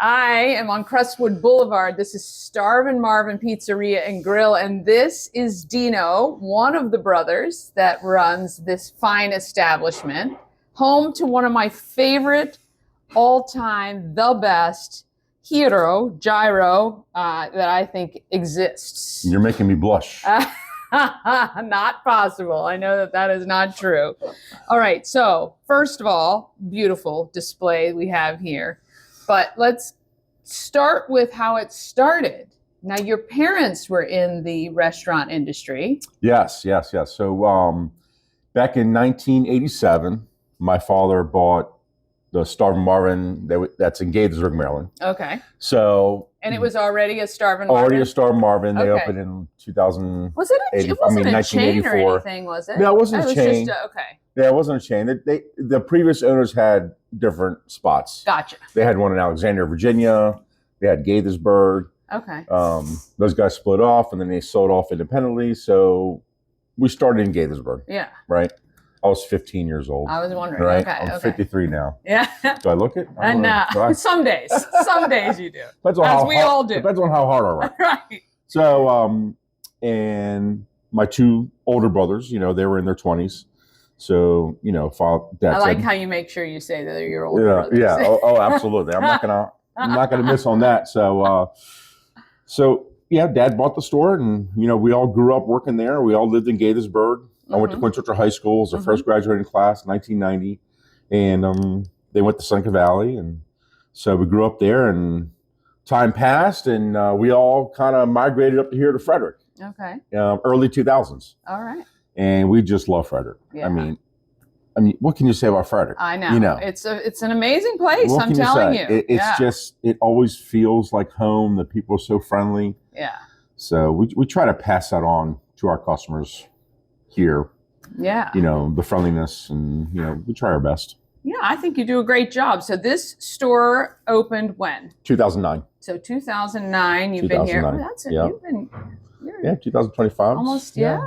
I am on Crestwood Boulevard. This is Starvin Marvin Pizzeria and Grill, and this is Dino, one of the brothers that runs this fine establishment, home to one of my favorite all-time, the best gyro that I think exists. You're making me blush. Not possible. I know that is not true. All right. So first of all, beautiful display we have here, but let's start with how it started. Now, your parents were in the restaurant industry. Yes. So back in 1987, my father bought the Starvin Marvin that's in Gaithersburg, Maryland. Okay. And it was already a Starvin Marvin? Already a Starvin Marvin. They Okay. opened in 2000. Was it it wasn't a chain or 1984. anything, was it? No, it wasn't a chain. Just okay. Yeah, it wasn't a chain. The previous owners had different spots. Gotcha. They had one in Alexandria, Virginia. They had Gaithersburg. Okay. Those guys split off, and then they sold off independently. So we started in Gaithersburg. Yeah. Right. I was 15 years old. I was wondering. Right. Okay. I'm 53 now. Yeah. Do I look it? And some days you do. Depends on As how we hard, all do. Depends on how hard I work. Right. So, and my two older brothers, they were in their 20s. So, dad I like said, how you make sure you say that they're your older brothers. Yeah. Oh, absolutely. I'm not gonna miss on that. So yeah, Dad bought the store, and we all grew up working there. We all lived in Gaithersburg. I went to Quince High School as the first graduating class, 1990, and they went to Seneca Valley, and so we grew up there. And time passed, and we all kind of migrated up here to Frederick. Okay. Early 2000s. All right. And we just love Frederick. Yeah. I mean, what can you say about Frederick? I know. It's an amazing place. What I'm can you telling say? you. It's just, it always feels like home. The people are so friendly. Yeah. So we try to pass that on to our customers here. Yeah. The friendliness, and we try our best. Yeah, I think you do a great job. So this store opened when? 2009. So 2009. You've been here. 2009. Oh, that's it. Yeah. You've been. Yeah, 2025. Almost, yeah.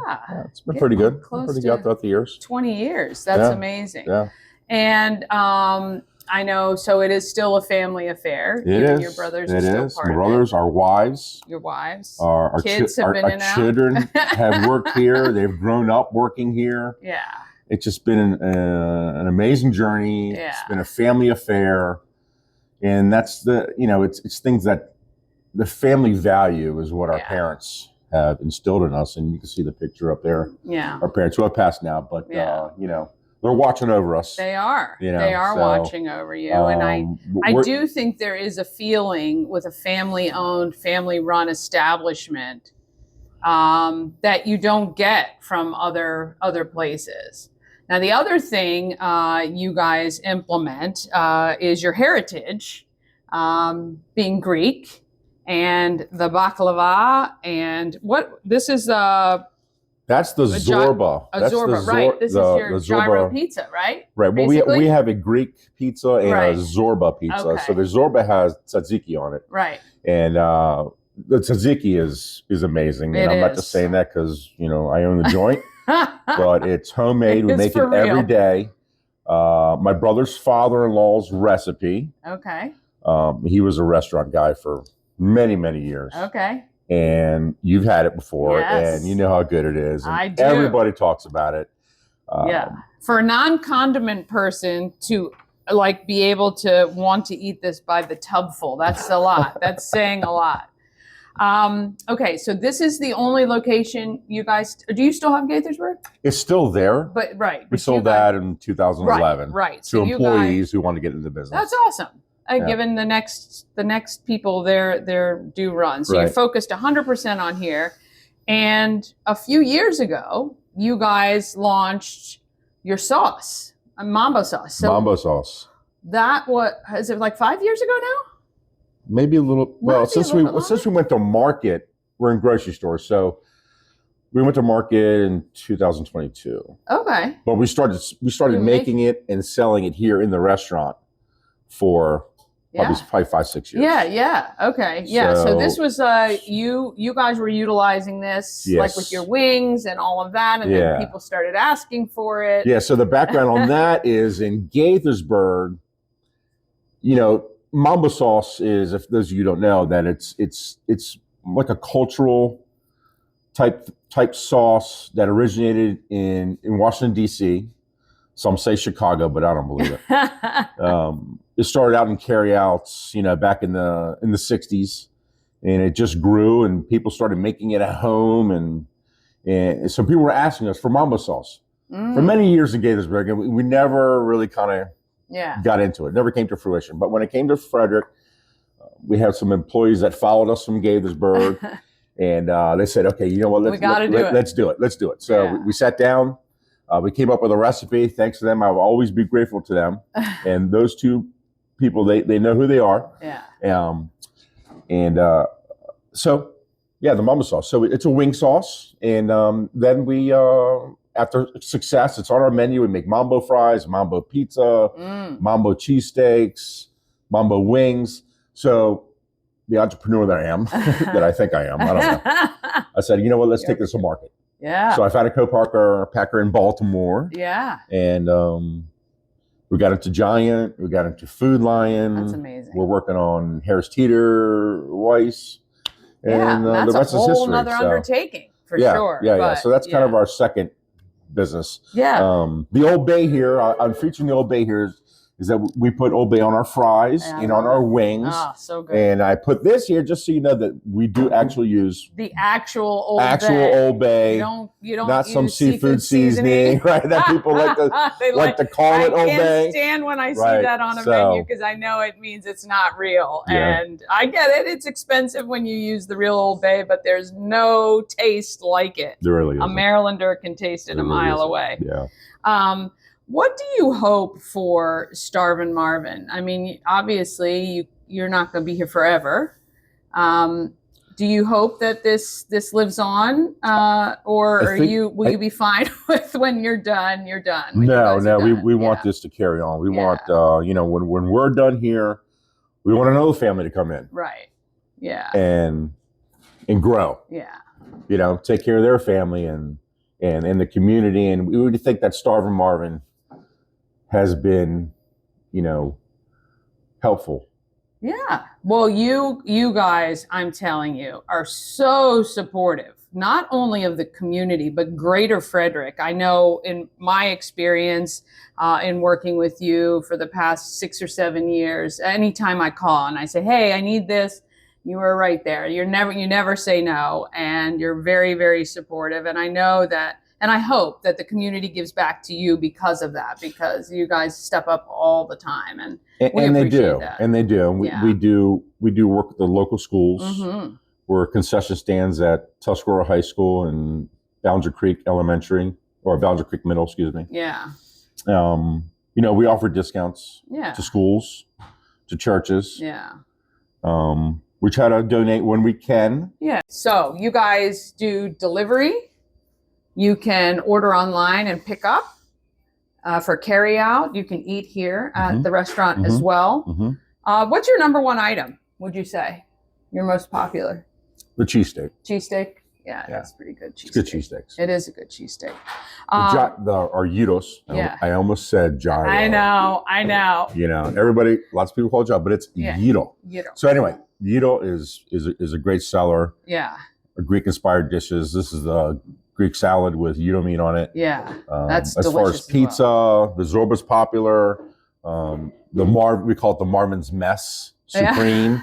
It's been pretty good. Close Pretty to good throughout the years. 20 years. That's amazing. Yeah. And I know, so it is still a family affair. It is. Your brothers It are still is. part My of brothers, our wives. Your wives. Our kids have been in and out. Children have worked here. They've grown up working here. Yeah. It's just been an amazing journey. Yeah. It's been a family affair. And that's it's things that the family value is what our parents have instilled in us. And you can see the picture up there. Yeah. Our parents who have passed now, but they're watching over us. They are. They are watching over you. And I do think there is a feeling with a family-owned, family-run establishment that you don't get from other places. Now, the other thing you guys implement is your heritage, being Greek, and the baklava, and what this is. That's the zorba. That's zorba, right? This is your gyro pizza, right? Right. Well, we have a Greek pizza and a zorba pizza. Okay. So the zorba has tzatziki on it. Right. And the tzatziki is amazing. And I'm not just saying that because I own the joint, but it's homemade. We make it every day. My brother's father-in-law's recipe. Okay. He was a restaurant guy for many, many years. Okay. And you've had it before, yes. And you know how good it is. And I do. Everybody talks about it. For a non-condiment person to be able to want to eat this by the tubful, that's a lot. That's saying a lot. Okay, so this is the only location you guys. Do you still have Gaithersburg? It's still there. But we sold that in 2011. Right. To employees who want to get into the business. That's awesome. Given the next people their due run. So you're focused 100% on here. And a few years ago, you guys launched your sauce, a mambbo sauce. So mambbo sauce. Is it like 5 years ago now? Maybe a little. Well, since we went to market, we're in grocery stores. So we went to market in 2022. Okay. But we started making it and selling it here in the restaurant for probably 5-6 years. Yeah. Okay. Yeah. So this was you guys were utilizing this like with your wings and all of that, and then people started asking for it. Yeah. So the background on that is in Gaithersburg, mambbo sauce is, if those of you don't know, that it's like a cultural type sauce that originated in Washington D.C. Some say Chicago, but I don't believe it. It started out in carryouts, back in the 60s, and it just grew, and people started making it at home, and so people were asking us for mambbo sauce for many years in Gaithersburg, and we never really kind of got into it. Never came to fruition. But when it came to Frederick, we had some employees that followed us from Gaithersburg, and they said, "Okay, you know what? Let's do it." So we sat down. We came up with a recipe. Thanks to them, I will always be grateful to them. And those two people, they know who they are. Yeah. So the mambbo sauce. So it's a wing sauce, and then we, after success, it's on our menu. We make mambo fries, mambo pizza, mambo cheesesteaks, mambo wings. So the entrepreneur that I am, that I think I am, I don't know. I said, you know what? Let's take this to market. Yeah. So I found a co-packer in Baltimore. Yeah. And we got into Giant. We got into Food Lion. That's amazing. We're working on Harris Teeter, Weiss. And that's the rest a whole nother undertaking for sure. Yeah. So that's kind of our second business. Yeah. The Old Bay here, I'm featuring the Old Bay here is that we put Old Bay on our fries and on our wings. Oh, so good. And I put this here just so you know that we do actually use the actual Old Bay. You don't not some seafood seasoning, right? That people like to call it Old Bay. I can't stand when I see that on a menu because I know it means it's not real. Yeah. And I get it. It's expensive when you use the real Old Bay, but there's no taste like it. There really is. A Marylander can taste it a mile away. Yeah. What do you hope for Starvin Marvin? I mean, obviously, you're not going to be here forever. Do you hope that this lives on, or will you be fine with when you're done? You're done. No. We want this to carry on. We want when we're done here, we want another family to come in. Right. Yeah. And grow. Yeah. Take care of their family and the community, and we would think that Starvin Marvin has been, helpful. Yeah. Well, you guys, I'm telling you, are so supportive, not only of the community, but greater Frederick. I know in my experience in working with you for the past 6 or 7 years, anytime I call and I say, hey, I need this, you are right there. You never say no. And you're very, very supportive. And I know that, and I hope that the community gives back to you because of that, because you guys step up all the time, and they do. That. And they do. We do work with the local schools. Mm-hmm. We're concession stands at Tuscarora High School and Boundary Creek Elementary, or Boundary Creek Middle, excuse me. Yeah. We offer discounts to schools, to churches. Yeah. We try to donate when we can. Yeah. So you guys do delivery. You can order online and pick up for carry out. You can eat here at the restaurant as well. Mm-hmm. What's your number one item, would you say? Your most popular? The cheesesteak. Cheesesteak? Yeah, that's pretty good cheesesteak. It's good cheesesteaks. It is a good cheesesteak. Our gyros. I almost said gyro. I know. Everybody, lots of people call it gyro, but it's gyro. So anyway, gyro is a great seller. Yeah. Greek-inspired dishes. This is the Greek salad with gyro meat on it. Yeah, that's as far as pizza, the zorba's popular. We call it the Marvin's Mess Supreme,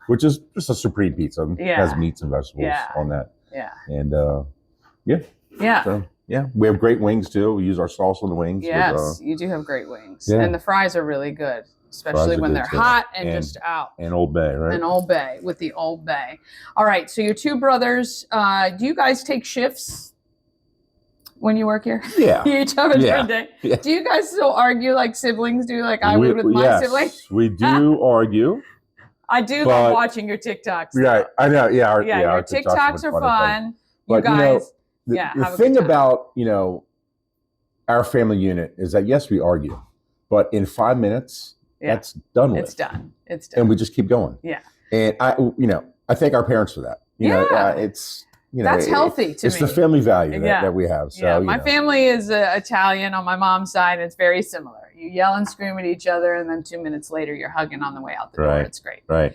which is just a supreme pizza. It has meats and vegetables on that. Yeah, and So, we have great wings too. We use our sauce on the wings. Yes, you do have great wings, and the fries are really good, especially when they're hot and just out. And Old Bay, right? And Old Bay with the Old Bay. All right, so your two brothers, do you guys take shifts when you work here? Yeah. You each have a different day. Yeah. Do you guys still argue like siblings do, like I would with my siblings? We do argue. I do love watching your TikToks. Yeah, I know. Yeah, our TikToks are fun. But you guys, the thing about our family unit is that yes, we argue, but in 5 minutes, that's done with. It's done. And we just keep going. Yeah. And I thank our parents for that. It's. That's healthy to me. It's the family value that we have. So my family is Italian on my mom's side. And it's very similar. you yell and scream at each other, and then 2 minutes later you're hugging on the way out the door. It's great. Right.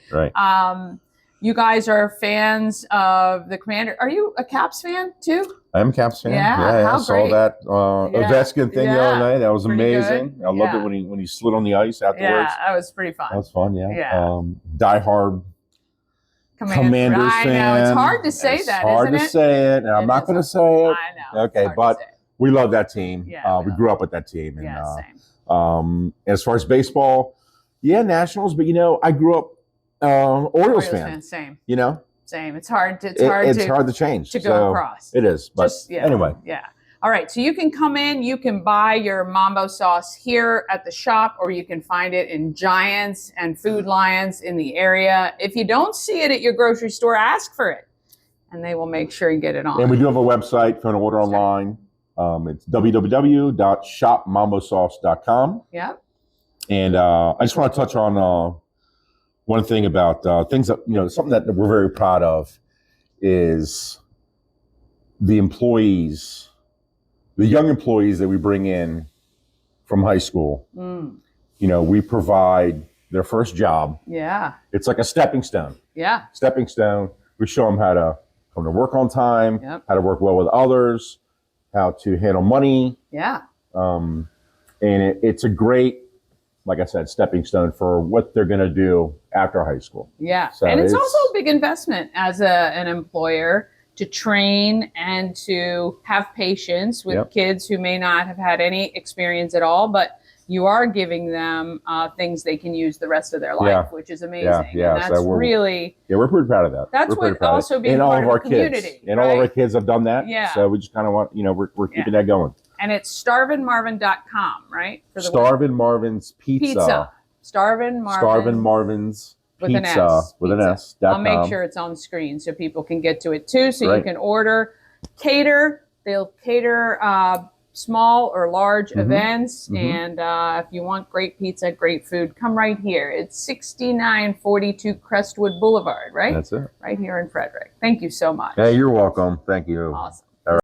You guys are fans of the Commander. Are you a Caps fan too? I am a Caps fan. Yeah, I saw that Ovechkin thing the other night. That was amazing. Good. I loved it when he slid on the ice afterwards. Yeah, that was pretty fun. That was fun. Yeah. Die-hard Commanders fan. I know, it's hard to say that, isn't it? Hard to say it. And I'm not going to say it. I know. Okay, but we love that team. Yeah, we grew up with that team. And, same. As far as baseball, Nationals. But I grew up Orioles fan. Same. Same. It's hard to change to go across. It is. But anyway. Yeah. All right. So you can come in, you can buy your mambbo sauce here at the shop, or you can find it in Giants and Food Lions in the area. If you don't see it at your grocery store, ask for it, and they will make sure you get it on. And we do have a website if you want to order online. It's www.shopmambosauce.com. Yep. And I just want to touch on one thing about things that, something that we're very proud of is the employees, the young employees that we bring in from high school. We provide their first job. Yeah. It's like a stepping stone. Yeah. Stepping stone. We show them how to come to work on time, how to work well with others, how to handle money. Yeah. And it's a great, like I said, stepping stone for what they're going to do after high school. Yeah. So and it's also a big investment as an employer to train and to have patience with kids who may not have had any experience at all, but you are giving them things they can use the rest of their life, which is amazing. Yeah. And that's we're pretty proud of that. That's what also being part of our community. And all of our kids have done that. Yeah. So we just kind of want, we're keeping that going. And it's starvinmarvin.com, right? For the Starvin Marvin's Pizza. Starvin Marvin's with an S. I'll make sure it's on screen so people can get to it too. So you can order, they'll cater small or large events. And if you want great pizza, great food, come right here. It's 6942 Crestwood Boulevard, right? That's it. Right here in Frederick. Thank you so much. Hey, you're welcome. Thank you. Awesome.